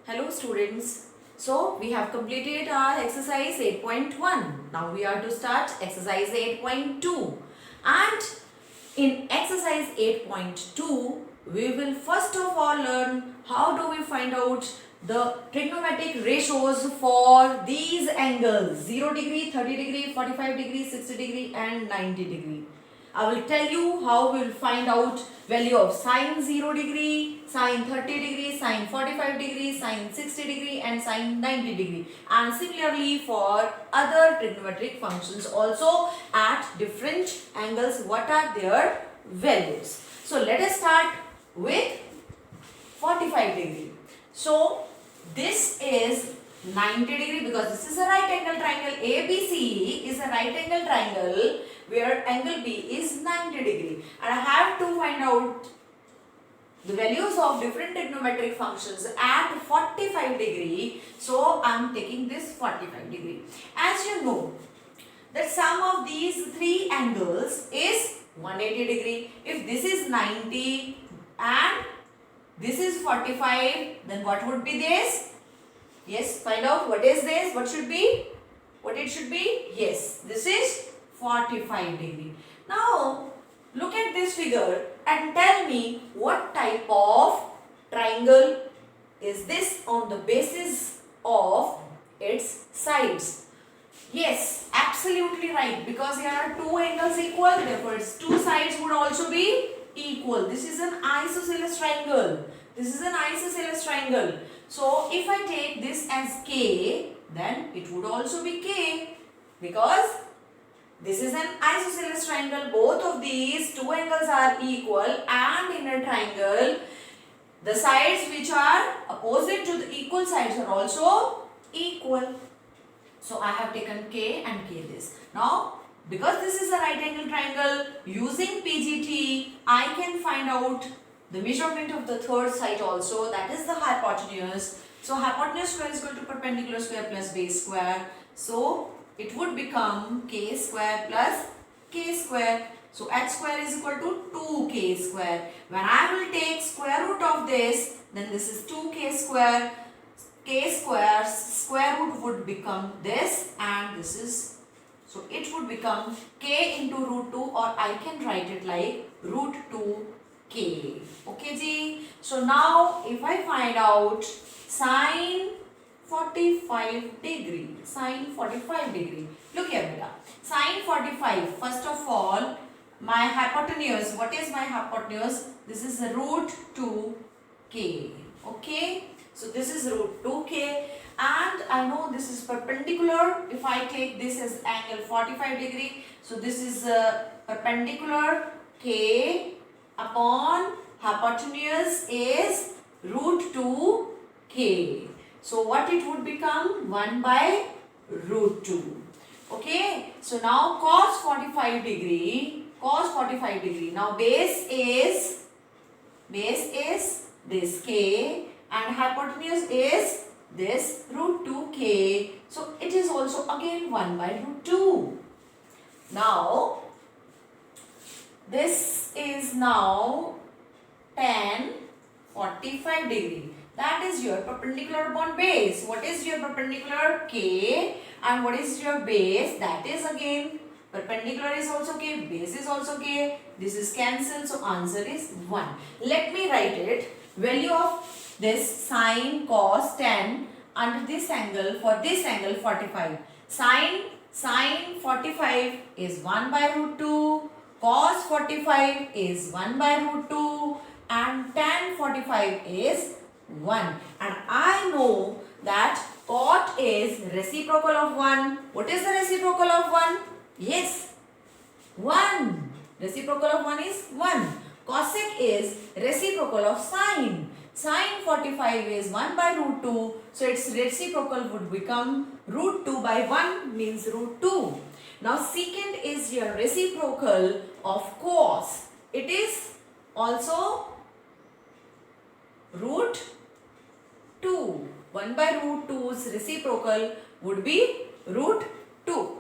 Hello students. So we have completed our exercise 8.1. Now we are to start exercise 8.2. And in exercise 8.2, we will first of all learn how do we find out the trigonometric ratios for these angles 0 degree, 30 degree, 45 degree, 60 degree and 90 degree. I will tell you how we will find out value of sine 0 degree, sine 30 degree, sine 45 degree, sine 60 degree and sine 90 degree. And similarly for other trigonometric functions also at different angles, what are their values. So let us start with 45 degree. So this is 90 degree because this is a right angle triangle. ABC is a right angle triangle where angle B is 90 degree. And I have to find out the values of different trigonometric functions at 45 degree. So I am taking this 45 degree. As you know that sum of these three angles is 180 degree. If this is 90 and this is 45, then what would be this? Yes, find out what is this, what should be, what it should be. Yes, this is 45 degree. Now look at this figure and tell me what type of triangle is this on the basis of its sides. Yes, absolutely right, because here are two angles equal, therefore its two sides would also be equal. This is an isosceles triangle. This is an isosceles triangle. So if I take this as K, then it would also be K, because this is an isosceles triangle. Both of these two angles are equal, and in a triangle the sides which are opposite to the equal sides are also equal. So I have taken K and K this. Now because this is a right angle triangle, using PGT I can find out the measurement of the third side also, that is the hypotenuse. So hypotenuse square is equal to perpendicular square plus base square. So it would become K square plus K square. So H square is equal to 2K square. When I will take square root of this, then this is 2K square. K square square root would become this, and this is, so it would become K into root 2, or I can write it like root 2K. Okay ji. So now if I find out sine 45 degree, sine 45 degree. Look here beta. Sine 45, first of all, my hypotenuse, what is my hypotenuse? This is root 2K. Okay. So this is root 2K, and I know this is perpendicular. If I take this as angle 45 degree, so this is perpendicular K upon hypotenuse is root 2K. So what it would become? 1 by root 2. Okay. So now cos 45 degree, cos 45 degree. Now base is this K, and hypotenuse is this root 2K. So it is also again 1 by root 2. Now this is now tan 45 degree. That is your perpendicular upon base. What is your perpendicular? K. And what is your base? That is again perpendicular is also K, base is also K. This is cancelled, so answer is 1. Let me write it. Value of this sine, cos, tan under this angle, for this angle 45. Sine 45 is 1 by root 2. Cos 45 is 1 by root 2. And tan 45 is 1. And I know that cot is reciprocal of 1. What is the reciprocal of 1? Yes, 1. Reciprocal of 1 is 1. Cosec is reciprocal of sine. Sine 45 is 1 by root 2. So its reciprocal would become root 2 by 1, means root 2. Now secant is your reciprocal of cos. It is also root 2. 1 by root 2's reciprocal would be root 2.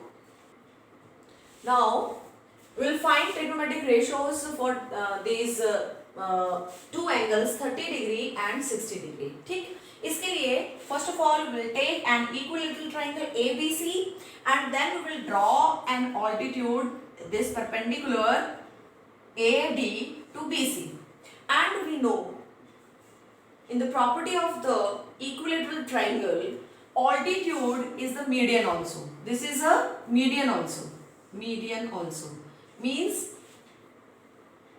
Now we will find trigonometric ratios for these two angles 30 degree and 60 degree. ठीक, इसके लिए of all we will take an equilateral triangle ABC and then we will draw an altitude, this perpendicular AD to BC. And we know in the property of the equilateral triangle, altitude is the median also. This is a median also. Median also means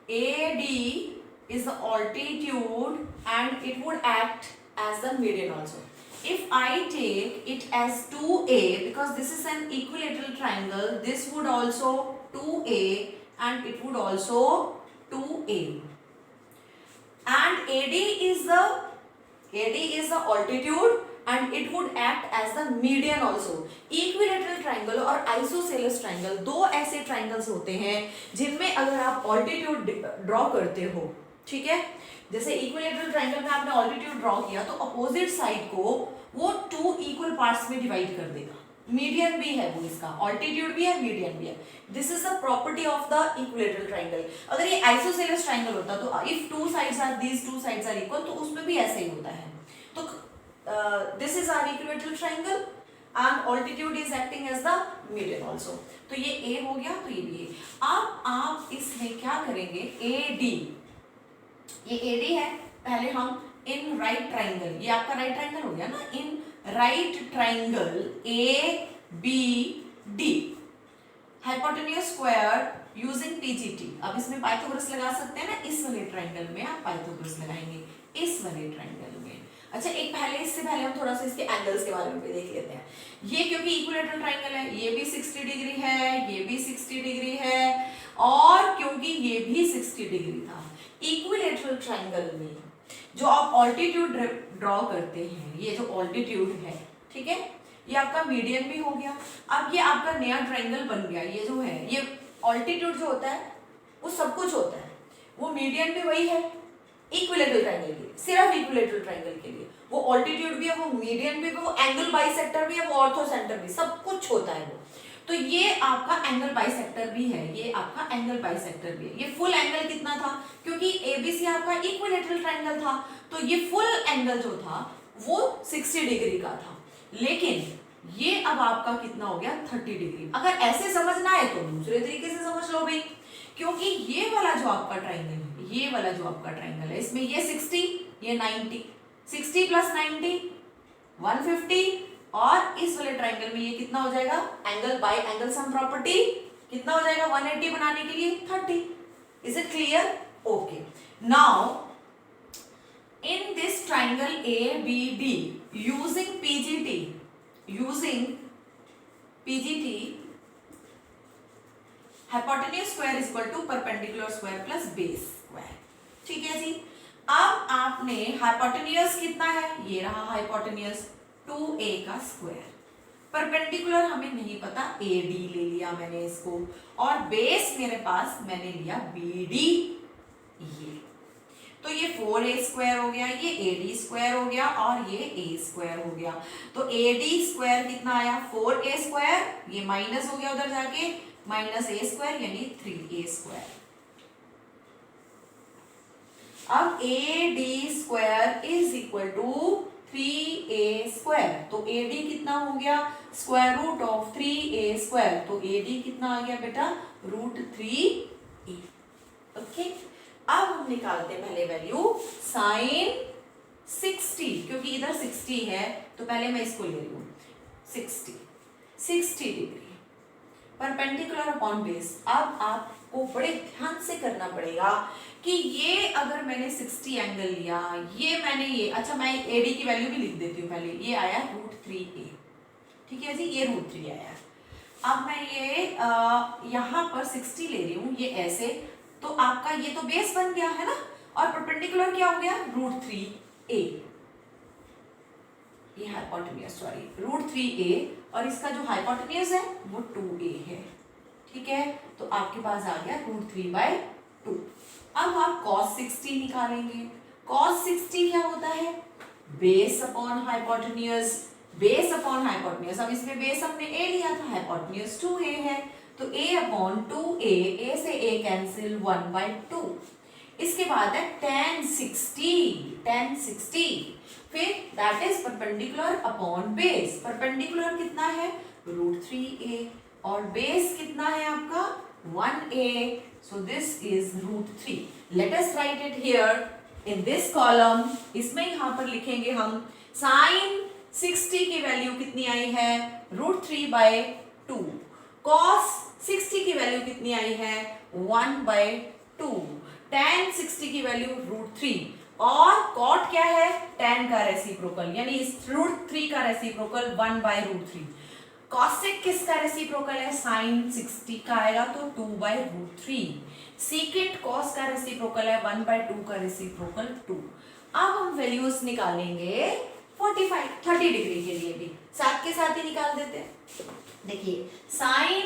AD is the altitude and it would act as the median also. If I take it as 2A, because this is an equilateral triangle, this would also 2A and it would also 2A. And AD is the altitude and it would act as the median also. Equilateral triangle और isosceles triangle, दो ऐसे triangles होते हैं जिनमें अगर आप altitude draw करते हो, ठीक है, जैसे इक्विलेटरल ट्रायंगल में आपने ऑल्टीट्यूड ड्रॉ किया तो अपोजिट साइड को वो 2 इक्वल पार्ट्स में डिवाइड कर देगा. मीडियन भी है वो, इसका ऑल्टीट्यूड भी है, मीडियन भी है. This is the property of the equilateral triangle. अगर ये आइसोसेलेस ट्रायंगल होता तो if two sides are these two sides are equal तो उसमें भी ऐसे ही होता है. तो this is our equilateral triangle and altitude is acting as the median also. तो ये ए हो गया, तो ये भी ए. अब आप इसमें क्या करेंगे, ए डी, ये AD है, पहले हम इन राइट ट्राइंगल, ये आपका राइट ट्राइंगल हो गया ना, in right triangle ABD hypotenuse square using PGT. अब इसमें पाइथागोरस लगा सकते हैं ना, इस वाले ट्राइंगल में आप पाइथागोरस लगाएंगे, इस वाले ट्राइंगल में. अच्छा, एक पहले इससे पहले हम थोड़ा सा इसके एंगल्स के बारे में भी देख लेते हैं. ये क्योंकि इक्विलेटरल ट्राइंगल है, ये भी 60 डिग्री है, ये भी 60 डिग्री है, और क्योंकि ये भी 60 डिग्री था. इक्विलेटरल ट्रायंगल में जो आप ऑल्टीट्यूड ड्रॉ करते हैं, ये जो ऑल्टीट्यूड है, ठीक है, ये आपका मीडियन भी हो गया. अब ये आपका नया ट्रायंगल बन गया. ये जो है, ये ऑल्टीट्यूड जो होता है वो सब कुछ होता है, वो मीडियन भी वही है इक्विलेटरल ट्रायंगल के लिए, सिर्फ इक्विलेटरल ट्रायंगल के लिए. वो ऑल्टीट्यूड भी है, वो मीडियन भी है, वो एंगल बाइसेक्टर भी है, वो ऑर्थोसेंटर भी, सब कुछ होता है वो. तो ये आपका एंगल बाइसेक्टर भी है, ये आपका एंगल बाइसेक्टर भी है. ये फुल एंगल कितना था, क्योंकि एबीसी आपका इक्विलेटरल ट्रायंगल था, तो ये फुल एंगल जो था वो 60 डिग्री का था. लेकिन ये अब आपका कितना हो गया, 30 डिग्री. अगर ऐसे समझना है तो दूसरे तरीके से समझ लो भाई, क्योंकि ये वाला जो आपका ट्रायंगल है, ये वाला जो आपका ट्रायंगल है, इसमें ये 60, ये 90, 60 प्लस 90 150, और इस वाले ट्रायंगल में ये कितना हो जाएगा, angle by angle sum property कितना हो जाएगा, 180 बनाने के लिए 30. Is it clear? Okay. Now in this triangle ABD using PGT hypotenuse square is equal to perpendicular square plus base square. ठीक है जी. अब आपने हाइपोटेन्यूज कितना है, ये रहा हाइपोटेन्यूज 2A का स्क्वायर. परपेंडिकुलर हमें नहीं पता, AD ले लिया मैंने इसको, और बेस मेरे पास मैंने लिया BD. ये तो ये 4A स्क्वायर हो गया, ये AD स्क्वायर हो गया, और ये A स्क्वायर हो गया. तो AD स्क्वायर कितना आया, 4A स्क्वायर, ये माइनस हो गया उधर जाके, माइनस A स्क्वायर यानी 3A स्क्वायर. अब AD square is equal to 3A square. तो AD कितना हो गया, square root of 3A square. तो AD कितना आ गया बेटा, √3A. ओके. अब हम निकालते हैं पहले वैल्यू साइन 60, क्योंकि इधर 60 है तो पहले मैं इसको ले रही हूँ 60 डिग्री परपेंडिकुलर अपॉन बेस. अब आपको बड़े ध्यान से करना पड़ेगा कि ये अगर मैंने 60 एंगल लिया, ये मैंने ये, अच्छा मैं AD की वैल्यू भी लिख देती हूँ पहले. ये आया √3A, ठीक है जी, ये √3 आया. अब मैं ये यहाँ पर 60 ले रही हूँ, ये ऐसे, तो आपका ये तो बेस बन गया है ना, और परपेंडिकुलर क्या हो गया, √3A. ये हाइपोटेन्यूज, सॉरी, √3A, और इसका जो हाइपोटेन्यूज है वो 2A है. ठीक है, तो आपके पास आ गया √3/2. अब आप cos 60 निकालेंगे. cos 60 क्या होता है, base upon hypotenuse, base upon hypotenuse. अब इसमें बेस हमने A लिया था, हाइपोटेन्यूज 2A है, तो A अपॉन 2A, A से A कैंसिल 1/2. इसके बाद है tan 60, फिर that is perpendicular upon base. Perpendicular कितना है √3a और बेस कितना है आपका 1a, so this is √3। Let us right it here in this column. इसमें यहां पर लिखेंगे हम साइन 60 की वैल्यू कितनी आई है √3/2, cos 60 की वैल्यू कितनी आई है 1/2, tan 60 की वैल्यू √3 और cot क्या है tan का रेसिप्रोकल, यानी इस √3 का रेसिप्रोकल 1/√3। cosec किसका रेसिप्रोकल है sin 60 का आएगा तो 2/√3। secant cos का रेसिप्रोकल है 1/2 का रेसिप्रोकल 2। अब हम वैल्यूज निकालेंगे 30 डिग्री के लिए भी साथ के साथ ही निकाल देते हैं। देखिए sin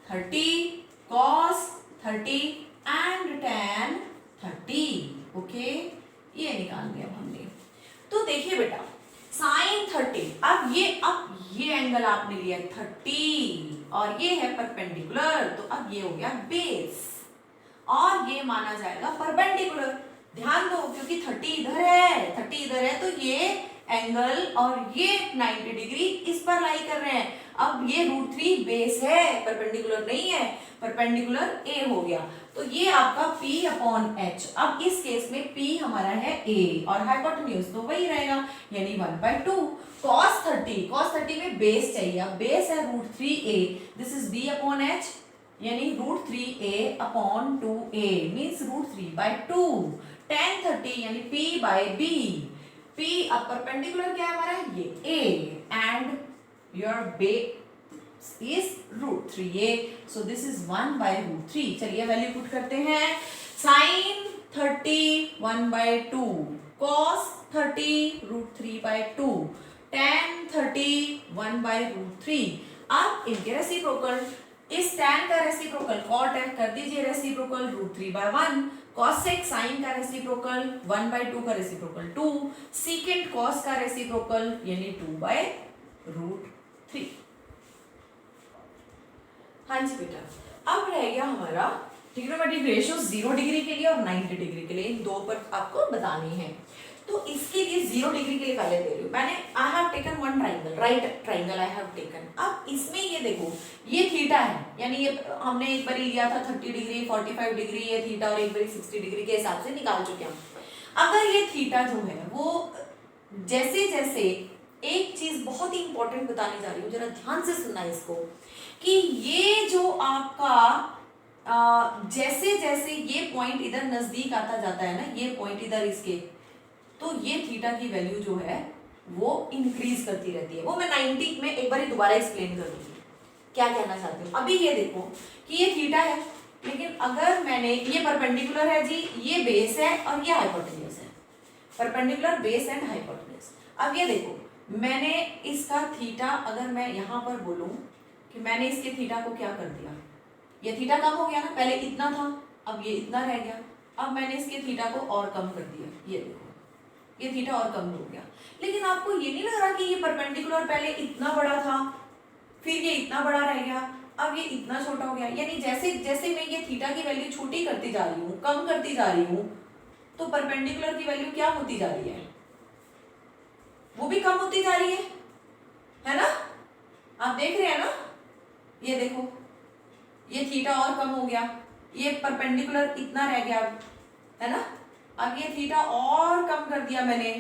30, cos 30 and tan 30, okay ये निकाल दिया हमने। तो देखिए बेटा sin 30, अब ये एंगल आपने लिया 30 और ये है परपेंडिकुलर, तो अब ये हो गया बेस और ये माना जाएगा परपेंडिकुलर। ध्यान दो क्योंकि 30 इधर है तो ये एंगल और ये 90 डिग्री इस पर लाई कर रहे हैं। अब ये √3 बेस है, परपेंडिकुलर नहीं है, परपेंडिकुलर a हो गया, तो ये आपका P/H। अब इस केस में P हमारा है a और हाइपोटेन्यूज तो वही रहेगा, यानी 1/2। cos 30 में बेस चाहिए, अब बेस है √3a, दिस इज B/H, यानी √3a/2a मीन्स √3/2। tan 30 यानी P/B, P अब परपेंडिकुलर क्या है हमारा ये a and your base is √3a, so this is 1/√3। चलिए वैल्यू पुट करते हैं। sin 30 1/2, cos 30 √3/2, tan 30 1/√3। अब इनके रेसिप्रोकल, इस tan का रेसिप्रोकल cot है, कर दीजिए रेसिप्रोकल √3/1, cosec sin का रेसिप्रोकल 1/2 का रेसिप्रोकल 2, secant cos का रेसिप्रोकल यानी 2/√3। हाँ जी बेटा, अब रह गया हमारा ट्रिग्नोमेट्रिक रेशियो 0 डिग्री के लिए और 90 डिग्री के लिए, इन दो पर आपको बतानी है। तो इसके लिए 0 डिग्री के लिए पहले दे रही हूँ मैंने, I have taken one triangle, right triangle I have taken. अब इसमें ये देखो ये थीटा है, यानी ये हमने एक बार लिया था 30 डिग्री 45 डिग्री ये थीटा और एक बार 60 डिग्री के हिसाब से निकाल चुके हम। अगर ये थीटा जो है वो जैसे जैसे, एक चीज बहुत ही इंपॉर्टेंट बताने जा रही हूँ, जरा ध्यान से सुनना इसको, कि ये जो आपका जैसे जैसे ये पॉइंट इधर नजदीक आता जाता है ना, ये पॉइंट इधर इसके, तो ये थीटा की वैल्यू जो है वो इंक्रीज करती रहती है। वो मैं 90 में एक बार दोबारा एक्सप्लेन कर दूंगी क्या कहना चाहती हूँ। अभी ये देखो कि ये थीटा है, लेकिन अगर मैंने, ये परपेंडिकुलर है जी, ये बेस है और ये हाइपोटेन्यूज है, परपेंडिकुलर बेस एंड हाइपोटेन्यूज। अब ये देखो मैंने इसका थीटा, अगर मैं यहाँ पर बोलूँ कि मैंने इसके थीटा को क्या कर दिया, ये थीटा कम हो गया ना, पहले इतना था अब ये इतना रह गया, अब मैंने इसके थीटा को और कम कर दिया, ये देखो ये थीटा और कम हो गया। लेकिन आपको ये नहीं लग रहा कि ये परपेंडिकुलर पहले इतना बड़ा था फिर ये इतना बड़ा रह गया, अब ये इतना छोटा हो गया, यानी जैसे जैसे मैं ये थीटा की वैल्यू छोटी करती जा रही हूँ, कम करती जा रही हूँ, तो परपेंडिकुलर की वैल्यू क्या होती जा रही है, वो भी कम होती जा रही है ना। आप देख रहे हैं ना, ये देखो ये थीटा और कम हो गया, ये परपेंडिकुलर इतना रह गया है ना, अब ये थीटा और कम कर दिया मैंने,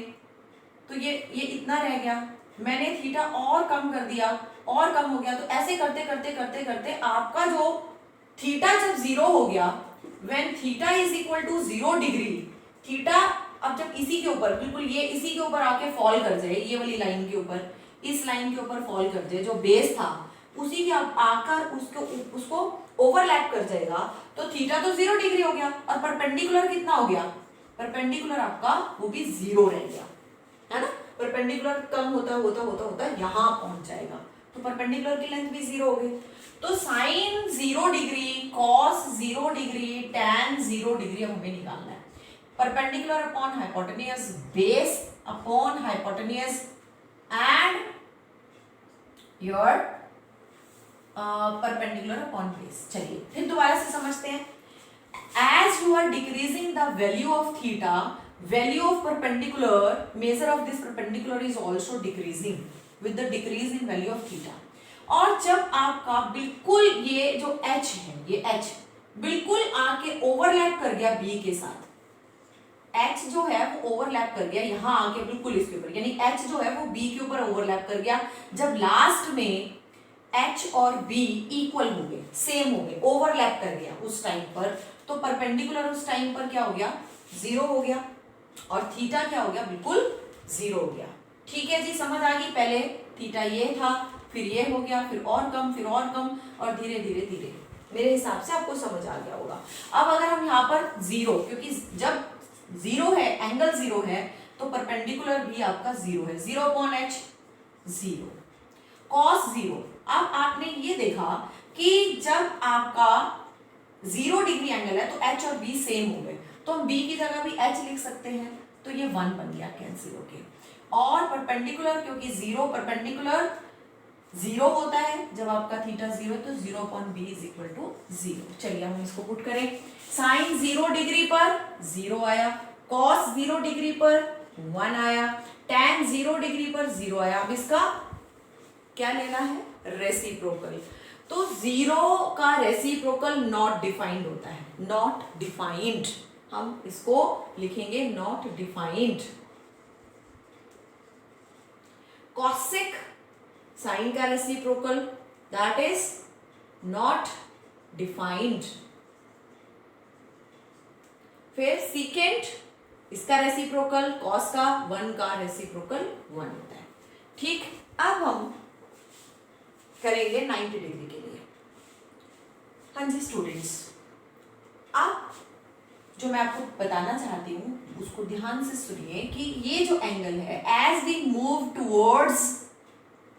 तो ये इतना रह गया, मैंने थीटा और कम कर दिया और कम हो गया, तो ऐसे करते करते करते करते आपका जो थीटा जब 0 हो गया, when theta is equal to 0 degree, theta अब जब इसी के ऊपर, बिल्कुल ये इसी के ऊपर आके फॉल कर जाए, ये वाली लाइन के ऊपर, इस लाइन के ऊपर फॉल कर जाए, जो बेस था उसी के आकर उसको ओवरलैप कर जाएगा, तो थीटा तो 0 डिग्री हो गया और परपेंडिकुलर कितना हो गया, परपेंडिकुलर आपका वो भी 0 रह गया है ना। परपेंडिकुलर कम होता होता होता होता यहाँ पहुंच जाएगा, तो परपेंडिकुलर की लेंथ भी 0 हो गई। तो sine 0 degree, cos 0 degree, tan 0 degree हमें निकालना है। Perpendicular upon hypotenuse, base upon hypotenuse and your perpendicular upon base. चलिए फिर दोबारा से समझते हैं। as you are decreasing the value of theta, value of perpendicular, measure of this perpendicular is also decreasing with the decrease in value of theta. और जब आपका बिल्कुल ये जो h है, ये h बिल्कुल आके ओवरलैप कर गया b के साथ, h जो है वो ओवरलैप कर गया यहाँ आके बिल्कुल इसके ऊपर, यानी h जो है वो b के ऊपर ओवरलैप कर गया, जब लास्ट में h और b इक्वल हो गए, सेम हो गए, ओवरलैप कर गया उस टाइम पर, तो परपेंडिकुलर उस टाइम पर क्या हो गया, जीरो हो गया, और थीटा क्या हो गया, बिल्कुल जीरो हो गया। ठीक है जी, समझ आ गई। पहले थीटा ये था, फिर ये हो गया, फिर और कम, फिर और कम, और धीरे धीरे धीरे, मेरे हिसाब से आपको समझ आ गया होगा। अब अगर हम यहाँ पर जीरो, क्योंकि जब जीरो है, एंगल जीरो है, तो परपेंडिकुलर भी आपका जीरो है, 0/h जीरो, कॉस जीरो। अब आपने ये देखा कि जब आपका 0 डिग्री एंगल है तो h और b सेम हो गए, तो हम b की जगह भी h लिख सकते हैं, तो ये 1 बन गया कैंसिल होके। और परपेंडिकुलर, क्योंकि जीरो परपेंडिकुलर जीरो होता है जब आपका थीटा जीरो, तो 0/b is equal to zero. चलिए हम इसको पुट करें, साइन 0 डिग्री पर 0 आया, कॉस 0 डिग्री पर 1 आया, tan 0 डिग्री पर 0 आया। अब इसका क्या लेना है, रेसिप्रोकल। तो जीरो का रेसिप्रोकल नॉट डिफाइंड होता है, नॉट डिफाइंड, हम इसको लिखेंगे नॉट डिफाइंड। कॉसेक साइन का reciprocal, that is not defined. फिर सीकेंट, इसका रेसिप्रोकल कॉस का, 1 का रेसिप्रोकल 1 होता है। ठीक, अब हम करेंगे 90 डिग्री के लिए। हाँ जी स्टूडेंट्स, अब जो मैं आपको बताना चाहती हूँ उसको ध्यान से सुनिए कि ये जो एंगल है, as we move towards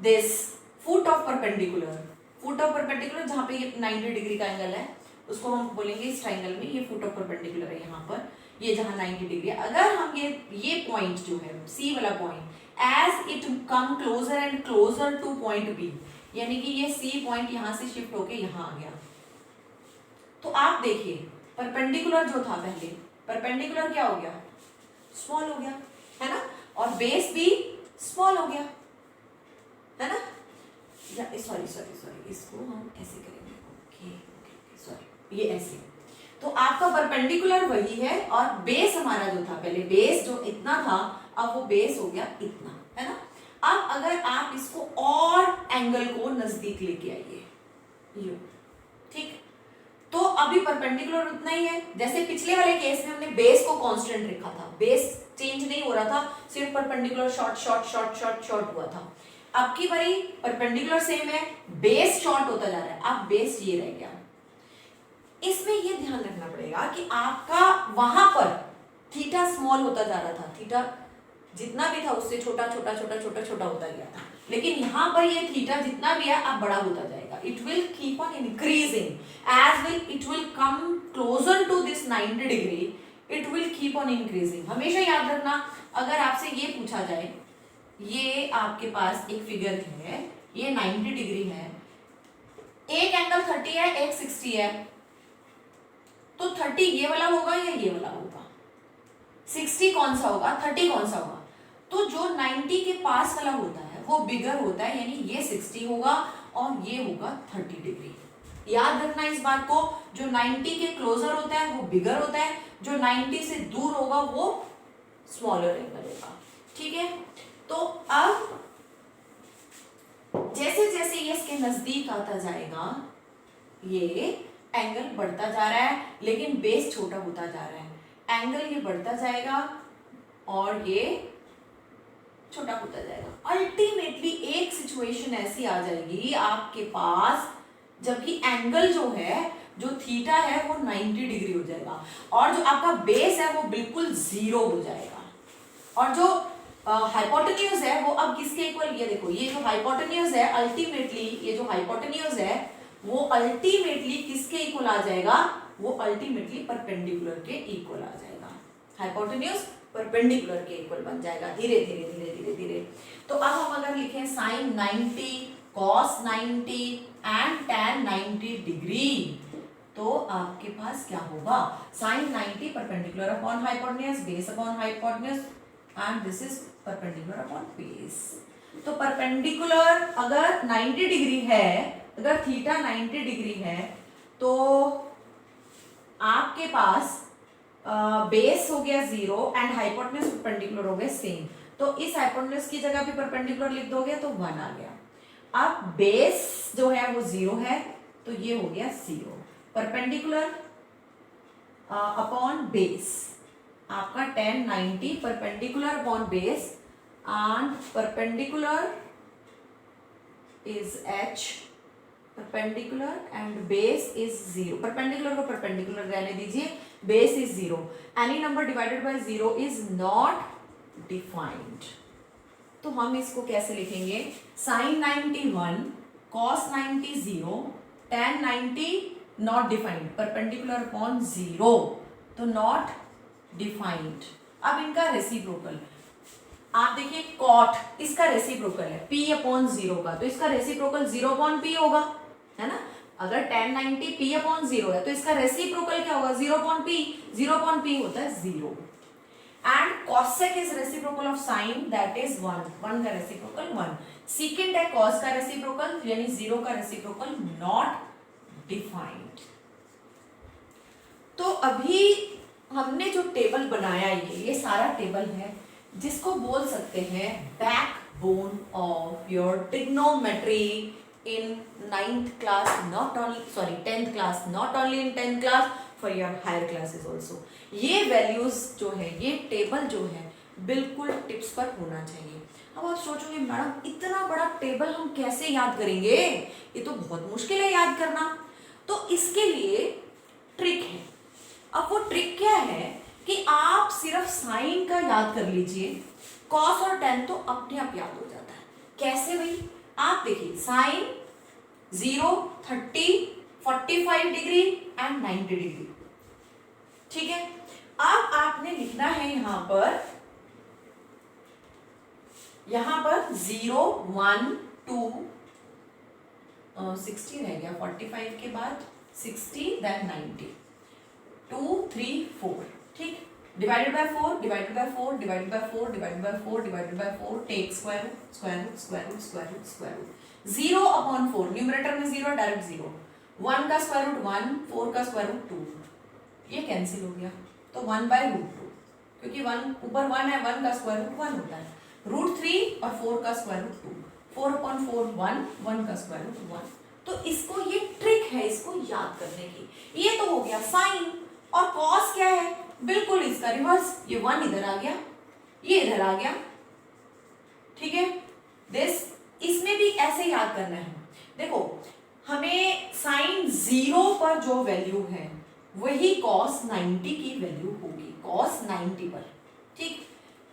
this foot of perpendicular, foot of perpendicular जहाँ पे ये 90 डिग्री का एंगल है, उसको हम बोलेंगे इस ट्राइंगल में ये फुट ऑफ परपेंडिकुलर है, यहाँ पर ये जहाँ 90 डिग्री है। अगर हम ये पॉइंट जो है सी वाला point, as it come closer and closer to point B, यानी कि ये सी पॉइंट यहाँ से शिफ्ट होके यहाँ आ गया, तो आप देखिए परपेंडिकुलर जो था पहले, परपेंडिकुलर क्या हो गया, स्मॉल हो गया, है ना, और बेस भी स्मॉल हो गया, है ना। सॉरी सॉरी सॉरी, इसको हम ऐसे करेंगे, ओके ओके सॉरी, ये ऐसे। तो आपका परपेंडिकुलर वही है, और बेस हमारा जो था पहले, बेस जो इतना था, अब वो बेस हो गया इतना, है ना। अब अगर आप इसको और एंगल को नजदीक लेके आइए, यू, ठीक, तो अभी परपेंडिकुलर उतना ही है, जैसे पिछले वाले केस में हमने बेस को कांस्टेंट रखा था, बेस चेंज नहीं हो रहा था, सिर्फ perpendicular short short short short short हुआ था। अब की बारी परपेंडिकुलर सेम है, बेस शॉर्ट होता जा रहा है, अब बेस ये रह गया। इसमें ये ध्यान रखना पड़ेगा कि आपका वहां पर थीटा स्मॉल होता जा रहा था, थीटा जितना भी था उससे छोटा छोटा छोटा छोटा छोटा होता गया था, लेकिन यहाँ पर ये थीटा जितना भी है अब बड़ा होता जाएगा, it will keep on increasing, as will it will come closer to this 90 degree, it will keep on increasing. हमेशा याद रखना, अगर आपसे ये पूछा जाए, ये आपके पास एक फिगर है, ये 90 डिग्री है, एक एंगल 30 है, एक 60 है, तो 30 ये वाला होगा या ये वाला होगा, 60 कौन सा होगा, 30 कौन सा होगा, तो जो 90 के पास वाला होता है वो बिगर होता है, यानी ये 60 होगा और ये होगा 30 डिग्री। याद रखना इस बात को, जो 90 के क्लोजर होता है वो बिगर होता है, जो 90 से दूर होगा वो स्मॉलर एंगल होगा। ठीक है, तो अब जैसे जैसे ये इसके नजदीक आता जाएगा, ये एंगल बढ़ता जा रहा है, लेकिन बेस छोटा होता जा रहा है, एंगल ये बढ़ता जाएगा और ये छोटा होता जाएगा। अल्टीमेटली एक सिचुएशन ऐसी आ जाएगी आपके पास, जबकि एंगल जो है, जो थीटा है वो 90 डिग्री हो जाएगा, और जो आपका बेस है वो बिल्कुल जीरो हो जाएगा, और जो हाइपोटेन्यूज है वो अब किसके इक्वल, ये देखो, ये जो हाइपोटेन्यूज है अल्टीमेटली, ये जो हाइपोटेन्यूज है वो अल्टीमेटली किसके इक्वल आ जाएगा, वो अल्टीमेटली परपेंडिकुलर के इक्वल आ जाएगा, हाइपोटेन्यूज परपेंडिकुलर के इक्वल बन जाएगा धीरे धीरे धीरे धीरे धीरे। तो अब हम अगर लिखें sine 90 cos 90 and tan 90 degree, तो आपके पास क्या होगा, sine 90 perpendicular upon hypotenuse, base upon hypotenuse and this is perpendicular upon base. तो परपेंडिकुलर अगर 90 डिग्री है, अगर थीटा 90 डिग्री है तो आपके पास बेस हो गया 0 एंड हाइपोटेन्यूज परपेंडिकुलर हो गया सेम। तो इस हाइपोटेन्यूज की जगह भी परपेंडिकुलर लिख दोगे तो 1 आ गया। अब बेस जो है वो 0 है तो ये हो गया 0। परपेंडिकुलर अपॉन बेस आपका tan 90 perpendicular upon base and perpendicular is h, perpendicular and base is 0। Perpendicular को परपेंडिकुलर रहने दीजिए, base is 0। Any number divided by 0 is not defined. तो हम इसको कैसे लिखेंगे, sine 91 cos 90 0 tan 90 not defined, perpendicular upon 0 तो नॉट डिफाइंड। अब इनका रेसिप्रोकल आप देखिए, कॉट इसका रेसिप्रोकल है p अपॉन 0 का, तो इसका रेसिप्रोकल 0 अपॉन p होगा, है ना। अगर tan 90 p अपॉन 0 है तो इसका रेसिप्रोकल क्या होगा, 0 अपॉन p। 0 अपॉन p होता है 0 and cosec is reciprocal of sine that is 1। 1 का रेसिप्रोकल 1। सीकेंट है cos का रेसिप्रोकल यानी 0 का रेसिप्रोकल नॉट डिफाइंड। तो अभी हमने जो टेबल बनाया ये सारा टेबल है जिसको बोल सकते हैं backbone of your trigonometry in 9th class, not only 10th class, not only in 10th class for your higher classes also. ये वैल्यूज जो है, ये टेबल जो है बिल्कुल टिप्स पर होना चाहिए। अब आप सोचोगे मैडम इतना बड़ा टेबल हम कैसे याद करेंगे, ये तो बहुत मुश्किल है याद करना। तो इसके लिए ट्रिक है। अब वो ट्रिक क्या है कि आप सिर्फ साइन का याद कर लीजिए, कॉस और टेन तो अपने आप याद हो जाता है। कैसे भाई, आप देखिए साइन 0, 30, 45 डिग्री एंड 90 डिग्री, ठीक है। अब आपने लिखना है यहां पर 0, 1, 2, 60 रह गया, 45 के बाद 60 देन 90, 2, 3, 4, ठीक। Divided by 4, divided by 4, divided by 4, divided by 4, divided by 4, take square root, square root, square root, square root, square root. 0 upon 4, numerator में 0 डायरेक्ट 0, 1 का स्क्वायर रूट 1, 4 का स्क्वायर रूट 2, ये कैंसिल हो गया तो 1 बाय रूट 2, क्योंकि 1 ऊपर 1 है, 1 का स्क्वायर रूट 1 होता है। रूट 3 और 4 का स्क्वायर रूट 2, 4 अपॉन 4 1, 1 का स्क्वायर रूट 1। तो इसको ये ट्रिक है इसको याद करने की। ये तो हो गया साइन। और कॉस क्या है, बिल्कुल इसका रिवर्स, ये 1 इधर आ गया, ये इधर आ गया, ठीक है। दिस इसमें भी ऐसे याद करना है। देखो हमें साइन 0 पर जो वैल्यू है वही कॉस 90 की वैल्यू होगी, कॉस 90 पर, ठीक।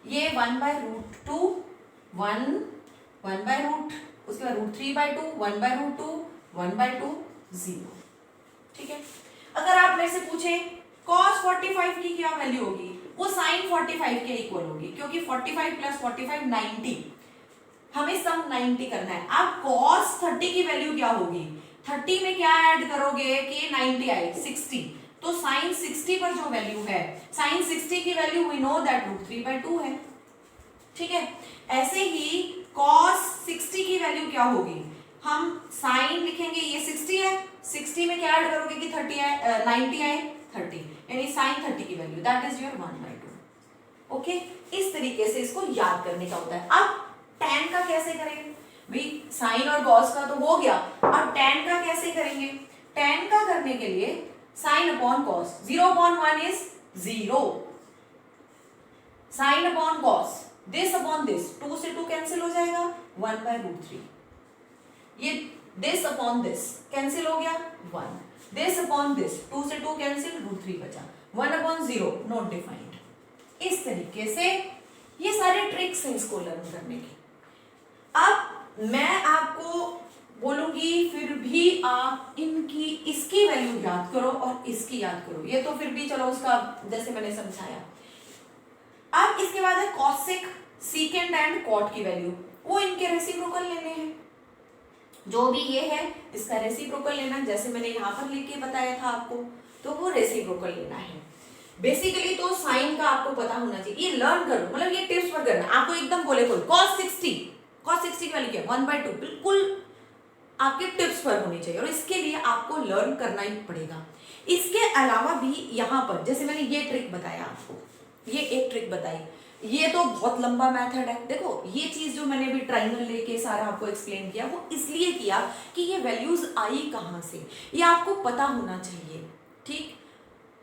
ये 1 बाय रूट 2, 1 बाय रूट, उसके बाद root 3 by 2, 1 by root 2, 1 by 2, 0, ठीक है। अगर आप मेरे से पूछे cos 45 की क्या वैल्यू होगी, वो sin 45 के इक्वल होगी, क्योंकि 45 प्लस 45 90, हमें सम 90 करना है। अब cos 30 की वैल्यू क्या होगी, 30 में क्या ऐड करोगे कि 90 आए, 60, तो sin 60 पर जो वैल्यू है, sin 60 की value we know that root 3 by 2 है, ठीक है। ऐसे ही cos 60 की वैल्यू क्या होगी, हम साइन लिखेंगे, ये 60 है, 60 में क्या ऐड करोगे कि 30 आए, 90 आए, 30, यानी साइन 30 की value that is your 1 by 2। Okay, इस तरीके से इसको याद करने का होता है। अब tan का कैसे करेंगे भाई, साइन और cos का तो हो गया, अब tan का कैसे करेंगे। tan का करने के लिए sine upon cos, 0 upon 1 is 0, sine upon cos, this upon this, 2 से 2 कैंसिल हो जाएगा, 1 बाय रूट 3, ये दिस अपॉन दिस कैंसिल हो गया 1, दिस अपॉन दिस, 2 से 2 कैंसिल, रूट 3 बचा, 1 अपॉन 0 नॉट डिफाइंड। इस तरीके से ये सारे ट्रिक्स हैं इसको लर्न करने की। अब मैं आपको बोलूंगी फिर भी आप इसकी वैल्यू याद करो और इसकी याद करो, ये तो फिर भी चलो उसका जैसे मैंने समझाया। अब इसके बाद है कॉसेक, सीकेंड एंड कॉट की वैल्यू, वो इनके रेसिप्रोकल लेने हैं। जो भी ये है इसका रेसिप्रोकल लेना, जैसे मैंने यहाँ पर लिख के बताया था आपको, तो वो रेसिप्रोकल लेना है। बेसिकली तो साइन का आपको पता होना चाहिए, ये लर्न करो, मतलब ये टिप्स पर करना। आपको एकदम बोले कोई cos 60 की वैल्यू क्या है 1/2, बिल्कुल आपके टिप्स पर होनी चाहिए, और इसके लिए आपको लर्न करना ही पड़ेगा। इसके अलावा भी यहाँ पर जैसे मैंने ये ट्रिक बताया आपको, ये एक ट्रिक बताई, ये तो बहुत लंबा मेथड है। देखो ये चीज जो मैंने अभी ट्राइंगल लेके सारा आपको एक्सप्लेन किया, वो इसलिए किया कि ये वैल्यूज आई कहाँ से, ये आपको पता होना चाहिए, ठीक,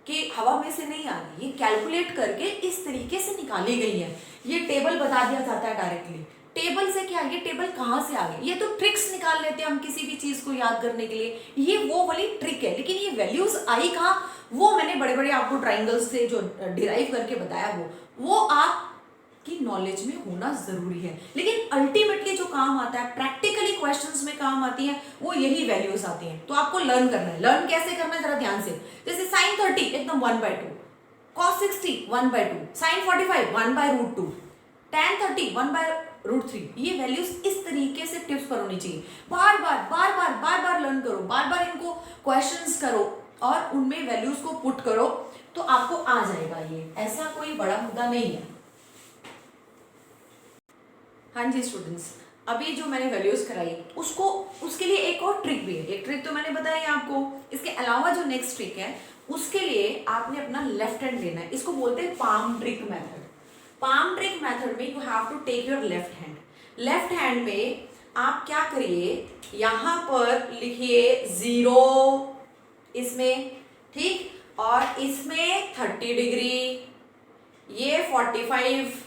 कि हवा में से नहीं आ रही, ये कैलकुलेट करके इस तरीके से निकाली गई है। ये टेबल बता दिया जाता है डायरेक्टली, टेबल से क्या, ये टेबल कहाँ से आ गई, ये तो ट्रिक्स निकाल लेते हैं हम किसी भी चीज को याद करने के लिए, ये वो वाली ट्रिक है। लेकिन ये वैल्यूज आई कहाँ, वो मैंने बड़े बड़े आपको ट्राइंगल्स से जो डिराइव करके बताया, वो आपकी नॉलेज में होना जरूरी है। लेकिन अल्टीमेटली जो काम आता है, प्रैक्टिकली क्वेश्चंस में काम आती है, वो यही वैल्यूज आती हैं। तो आपको लर्न करना है। लर्न कैसे करना है जरा ध्यान से, जैसे sin 30 एकदम 1/2, cos 60 1/2, sin 45 1/√2, tan 30 1/√3। ये वैल्यूज इस तरीके से टिप्स पर होनी चाहिए। बार बार लर्न करो, बार बार इनको क्वेश्चंस करो और उनमें वैल्यूज को पुट करो, तो आपको आ जाएगा। ये ऐसा कोई बड़ा मुद्दा नहीं है। हाँ जी स्टूडेंट्स, अभी जो मैंने वैल्यूज कराई उसके लिए एक और ट्रिक भी है। एक ट्रिक तो मैंने बताई आपको, इसके अलावा जो नेक्स्ट ट्रिक है उसके लिए आपने अपना लेफ्ट हैंड लेना है। इसको बोलते हैं palm trick method. Palm trick method में you have to take your left hand. Left hand में आप क्या करिए, यहां पर लिखिए 0 इसमें, ठीक, और इसमें 30 डिग्री, ये 45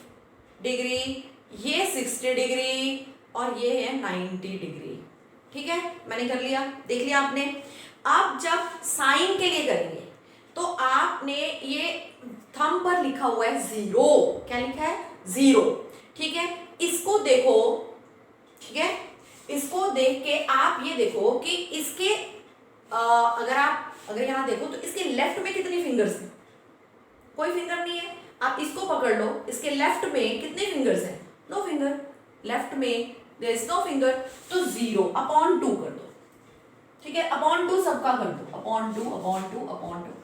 डिग्री, ये 60 डिग्री, और ये है 90 डिग्री। ठीक है, मैंने कर लिया, देख लिया आपने। अब जब साइन के लिए करेंगे तो आपने ये थंब पर लिखा हुआ है 0, क्या लिखा है 0, ठीक है, इसको देखो, ठीक है, इसको देख के आप ये देखो कि इसके अगर यहां देखो तो इसके लेफ्ट में कितनी फिंगर्स हैं, कोई फिंगर नहीं है। आप इसको पकड़ लो, इसके लेफ्ट में कितने फिंगर्स हैं, नो फिंगर, लेफ्ट में देयर इज नो फिंगर, तो 0/2 कर दो, ठीक है, /2 सबका कर दो, /2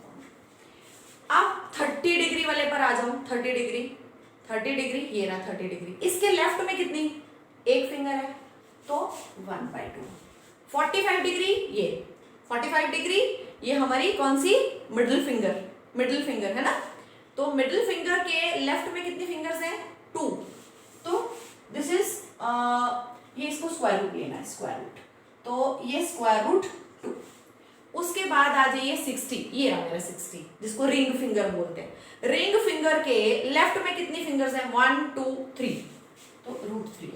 अब 30 डिग्री वाले पर आ जाओ, 30 डिग्री, ये रहा 30 डिग्री, इसके लेफ्ट में कितनी, एक फिंगर है, तो 1/2। 45 डिग्री, ये 45 डिग्री, ये हमारी कौन सी, मिडिल फिंगर है ना, तो मिडिल फिंगर के लेफ्ट में कितनी फिंगर्स हैं, 2, तो दिस इज ये इसको स्क्वायर रूट लेना है, स्क्वायर रूट, तो ये स्क्वायर रूट 2। उसके बाद आ जाइए 60, ये रहा मेरा 60, जिसको रिंग फिंगर बोलते हैं। रिंग फिंगर के लेफ्ट में कितनी फिंगर्स हैं, 1 2 3, तो √3।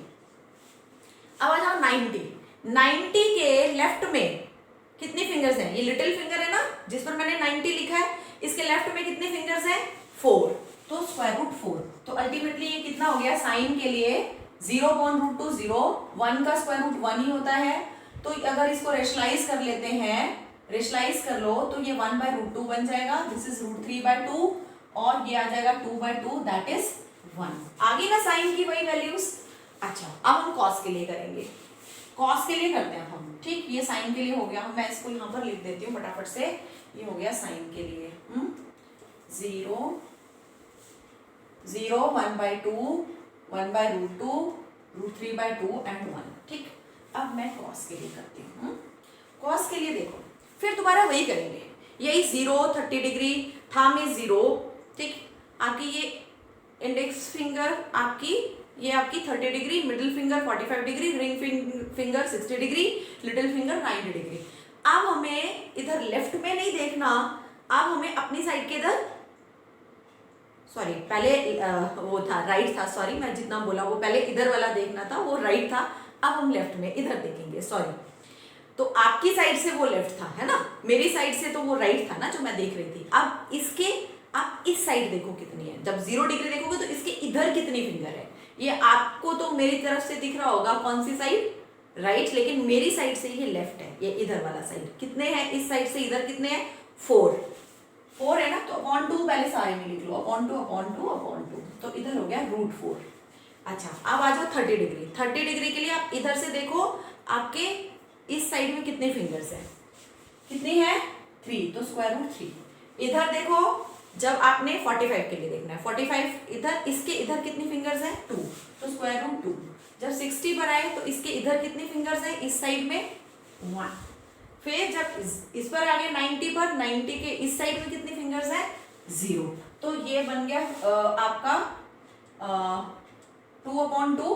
अब आ जाओ 90 के लेफ्ट में कितनी फिंगर्स हैं, ये लिटिल फिंगर है ना जिस पर मैंने 90 लिखा है, इसके लेफ्ट में कितने फिंगर्स हैं, 4, तो स्क्वायर रूट 4। तो अल्टीमेटली ये कितना हो गया, साइन के लिए 0/√2 0, 1 का स्क्वायर रूट 1 ही होता है, तो अगर इसको रेशनलाइज कर लेते हैं, रेशनलाइज कर लो, तो ये 1/√2 बन जाएगा, दिस इज √3/2, और ये आ जाएगा 2/2, दैट इज 1। आगे ना साइन की वही वैल्यूज। अच्छा, अब हम कॉस के लिए करेंगे, कॉस के लिए करते हैं हम, ठीक, ये साइन के लिए हो गया, मैं इसको यहाँ पर लिख देती हूँ फटाफट से, ये हो गया साइन के लिए, 0 1/2 1/√2 √3/2 एंड 1, ठीक। अब मैं कॉस के लिए करती हूँ। कॉस के लिए देखो, फिर दोबारा वही करेंगे, यही 0 30 डिग्री, थंब इज 0, ठीक, आपकी ये इंडेक्स फिंगर आपकी, ये आपकी 30 degree, middle finger 45 degree, ring finger 60 degree, little finger 90 degree. अब हमें इधर लेफ्ट में नहीं देखना, अब हमें अपनी साइड के इधर, सॉरी पहले वो था राइट था, सॉरी मैं जितना बोला वो पहले इधर वाला देखना था, वो राइट था, अब हम लेफ्ट में इधर देखेंगे, सॉरी। तो आपकी साइड से वो लेफ्ट था, है ना, मेरी साइड से तो वो राइट था ना जो मैं देख रही थी। अब इसके आप इस साइड देखो कितनी है, जब 0 डिग्री देखोगे तो इसके इधर कितनी फिंगर है, ये आपको तो मेरी तरफ से दिख रहा होगा, कौन सी साइड, राइट, लेकिन मेरी साइड से ये लेफ्ट है, ये इधर वाला साइड कितने हैं, इस साइड से इधर कितने हैं, 4 है ना, तो /2 पहले सारे में लिख लो, /2 तो इधर हो गया √4। अच्छा, अब आ जाओ 30 डिग्री। 30 डिग्री के लिए आप इधर से देखो, आपके इस साइड में कितने फिंगर्स हैं, कितनी है 3, तो स्क्वायर रूट 3। इधर देखो जब आपने 45 के लिए देखना है, 45 इधर, इसके इधर कितनी फिंगर्स हैं 2, तो स्क्वायर रूट 2। जब 60 पर आए तो इसके इधर कितनी फिंगर्स हैं, इस साइड में 1। फिर जब इस पर आ गए 90 पर, 90 के इस साइड में कितनी फिंगर्स हैं 0। तो ये बन गया आपका 2/2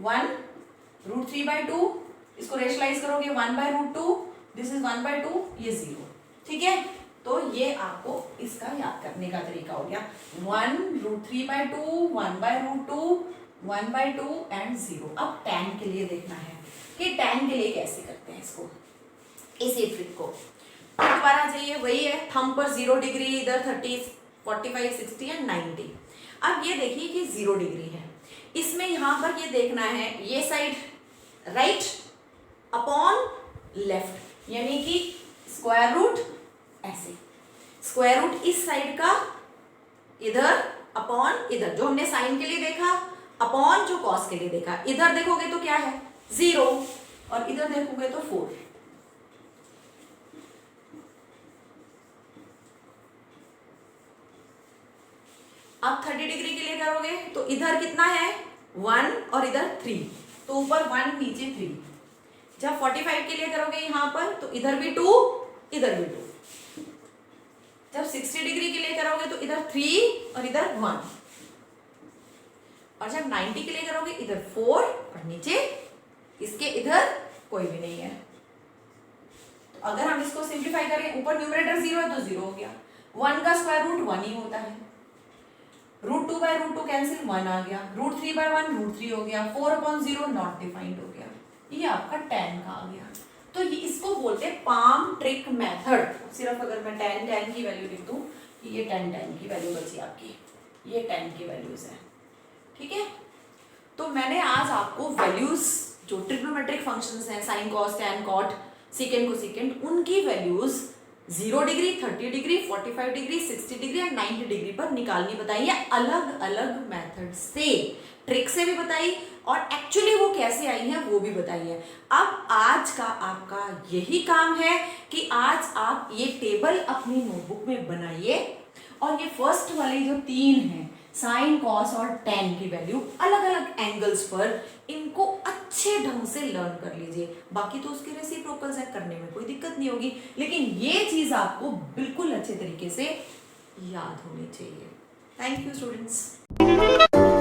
1 √3/2, इसको रेशनलाइज करोगे 1/√2, दिस इज 1/2, ये 0। ठीक है, तो ये आपको इसका याद करने का तरीका हो गया, 1 √3/2, 1/√2, 1/2 एंड 0। अब tan के लिए देखना है कि tan के लिए कैसे करते हैं इसको, इसी ट्रिक को। तो दोबारा जाइए, वही है, थंब पर 0 डिग्री, इधर 30, 45, 60 एंड 90। अब ये देखिए कि 0 डिग्री है, इसमें यहां पर ये देखना है ये साइड राइट अपॉन लेफ्ट, यानी कि स्क्वायर रूट ऐसे, स्क्वायर रूट इस साइड का इधर अपॉन इधर, जो हमने साइन के लिए देखा, अपॉन जो कॉस के लिए देखा। इधर देखोगे तो क्या है 0 और इधर देखोगे तो 4। अब 30 डिग्री के लिए करोगे तो इधर कितना है 1 और इधर 3, तो ऊपर 1 नीचे 3। जब 45 के लिए करोगे यहां पर तो इधर भी 2, इधर भी 2। जब 60 डिग्री के लिए करोगे तो इधर 3 और इधर 1, और जब 90 के लिए करोगे इधर 4 और नीचे इसके इधर कोई भी नहीं है। तो अगर हम इसको सिंप्लीफाई करें, ऊपर न्यूमरेटर 0 है तो 0 हो गया, 1 का स्क्वायर रूट 1 ही होता है, √2/√2 कैंसिल, 1 आ गया, √3/1 √3 हो गया, 4/0 नॉट डिफाइंड हो गया। ये आपका tan का आ गया। तो ये इसको बोलते हैं पाम ट्रिक मेथड। सिर्फ अगर मैं tan की वैल्यू लिख दूं कि ये tan की वैल्यू बची आपकी, ये tan की वैल्यूज है। ठीक है, तो मैंने आज आपको वैल्यूज जो ट्रिग्नोमेट्रिक फंक्शंस हैं, sine cos tan cot secant cosecant, उनकी values 0 degree, 30 degree, 45 degree, 60 degree और 90 डिग्री पर निकालनी बताई है, अलग अलग मेथड से, ट्रिक से भी बताई और एक्चुअली वो कैसे आई है वो भी बताई है। अब आज का आपका यही काम है कि आज आप ये टेबल अपनी नोटबुक में बनाइए और ये फर्स्ट वाले जो 3 हैं, साइन कॉस और टैन की वैल्यू अलग अलग एंगल्स पर, इनको अच्छे ढंग से लर्न कर लीजिए। बाकी तो उसके रेसिप्रोकल्स है, करने में कोई दिक्कत नहीं होगी, लेकिन ये चीज आपको बिल्कुल अच्छे तरीके से याद होनी चाहिए। Thank you students.